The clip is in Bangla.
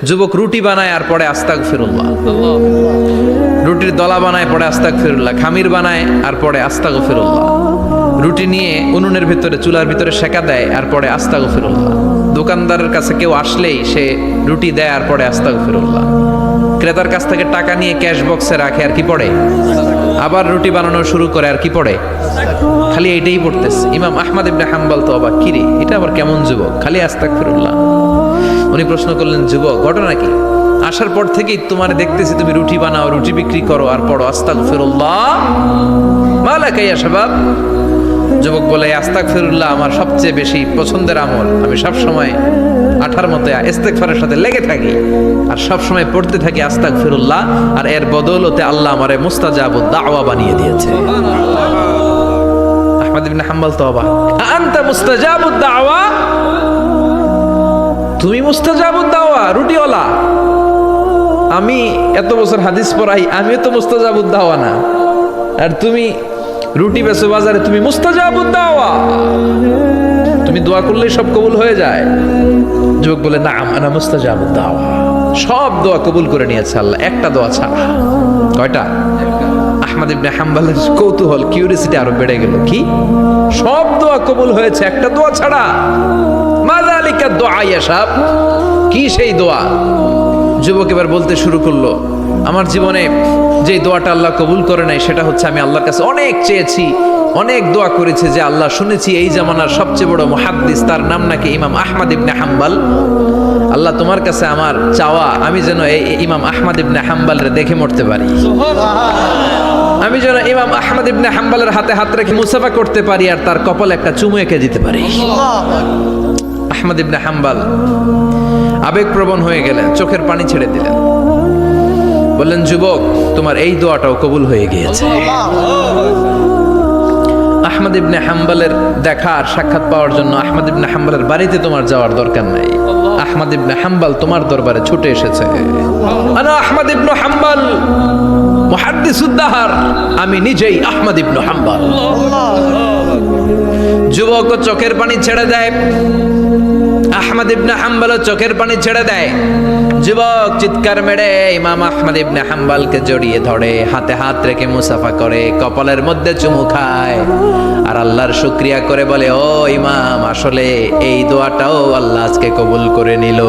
যুবক রুটি বানায় আর পরে আস্তাগফিরুল্লাহ, রুটির দলা বানায় পরে আস্তাগফিরুল্লাহ, খামির বানায় আর পরে আস্তাগফিরুল্লাহ, রুটি নিয়ে উনুনের ভিতরে চুলার ভিতরে সেকা দেয় আর পরে আস্তাগফিরুল্লাহ, দোকানদারের কাছে কেউ আসলেই সে রুটি দেয় আর পরে আস্তাগফিরুল্লাহ, ক্রেতার কাছ থেকে টাকা নিয়ে ক্যাশ বক্সে রাখে আর কি পড়ে, আবার রুটি বানানো শুরু করে আর কি পড়ে, খালি এইটাই পড়তেছে। ইমাম আহমদ ইবনে হাম্বল তো অবাক, কিরে এটা আবার কেমন যুবক, খালি আস্তাগফিরুল্লাহ। উনি প্রশ্ন করলেন, যুবক ঘটনা কি? আসার পর থেকেই তোমার দেখতেছি তুমি রুটি বানাও, রুটি বিক্রি করো আর পড়ো আস্তাগফিরুল্লাহ, মালাকা ইয়া শাবাব। যুবক বলে, আস্তাগফিরুল্লাহ আমার সবচেয়ে বেশি পছন্দের আমল, আমি সব সময় আঠার মতো ইস্তেগফারের সাথে লেগে থাকি আর সব সময় পড়তে থাকি আস্তাগফিরুল্লাহ, আর এর বদৌলতে আল্লাহ আমারে মুস্তাজাবুদ দাওয়া বানিয়ে দিয়েছে। আহমদ ইবনে হাম্বল তো অবাক, আনতা মুস্তাজাবুদ দাওয়া, তুমি মুস্তাজাবুদ দাওয়া, রুটিওয়ালা। আমি এত বছর হাদিস পড়াই, আমিও তো মুস্তাজাবুদ দাওয়া না, আর তুমি রুটি বেচো বাজারে, তুমি মুস্তাজাবুদ দাওয়া, তুমি দোয়া করলেই সব কবুল হয়ে যায়। যুবক বলে, না আনা মুস্তাজাবুদ দাওয়া, সব দোয়া কবুল করে নিয়েছে আল্লাহ, একটা দোয়া ছাড়া। কয়টা? আহমদ ইবনে হাম্বলের কৌতূহল, কিউরিসিটি আরো বেড়ে গেল, কি সব দোয়া কবুল হয়েছে একটা দোয়া ছাড়া? মাযালিকা দোয়া ইয়া শাব, কি সেই দোয়া? যুবক এবার বলতে শুরু করলো, আমার জীবনে যে দোয়াটা আল্লাহ কবুল করে নাই সেটা হচ্ছে আমি আল্লাহর কাছে অনেক চেয়েছি, অনেক দোয়া করেছে যে আল্লাহ, শুনেছি এই জামানার সবচেয়ে বড় মুহাদ্দিস, তার নাম নাকি ইমাম আহমদ ইবনে হাম্বল। আল্লাহ তোমার কাছে আমার চাওয়া, আমি যেন এই ইমাম আহমদ ইবনে হাম্বলরে দেখে মরতে পারি, আমি যেন ইমাম আহমদ ইবনে হাম্বলের হাতে হাত রেখে মুসাফা করতে পারি আর তার কপালে একটা চুমু এঁকে দিতে পারি। আহমদ ইবনে হাম্বল আবেগপ্রবণ হয়ে গেলেন, চোখের পানি ছেড়ে দিলেন, বললেন, যুবক তোমার এই দোয়াটাও কবুল হয়ে গিয়েছে। আহমদ ইবনে হাম্বলের দেখা আর সাক্ষাৎ পাওয়ার জন্য আহমদ ইবনে হাম্বলের বাড়িতে তোমার যাওয়ার দরকার নাই, আহমদ ইবনে হাম্বল তোমার দরবারে ছুটে এসেছে। আনা আহমদ ইবনে হাম্বল মুহাদ্দিসুদ দাহর, আমি নিজেই আহমদ ইবনে হাম্বল। যুবক চোখের পানি ছেড়ে দেয়, আহমদ ইবনে হাম্বল চোখের পানি ছেড়ে দেয়। যুবক চিৎকার মেরে ইমাম আহমদ ইবনে হাম্বলকে জড়িয়ে ধরে, হাতে হাত রেখে মুসাফা করে, কপালের মধ্যে চুমু খায় আর আল্লাহর শুকরিয়া করে বলে, ও ইমাম, আসলে এই দোয়াটাও আল্লাহ আজকে কবুল করে নিল।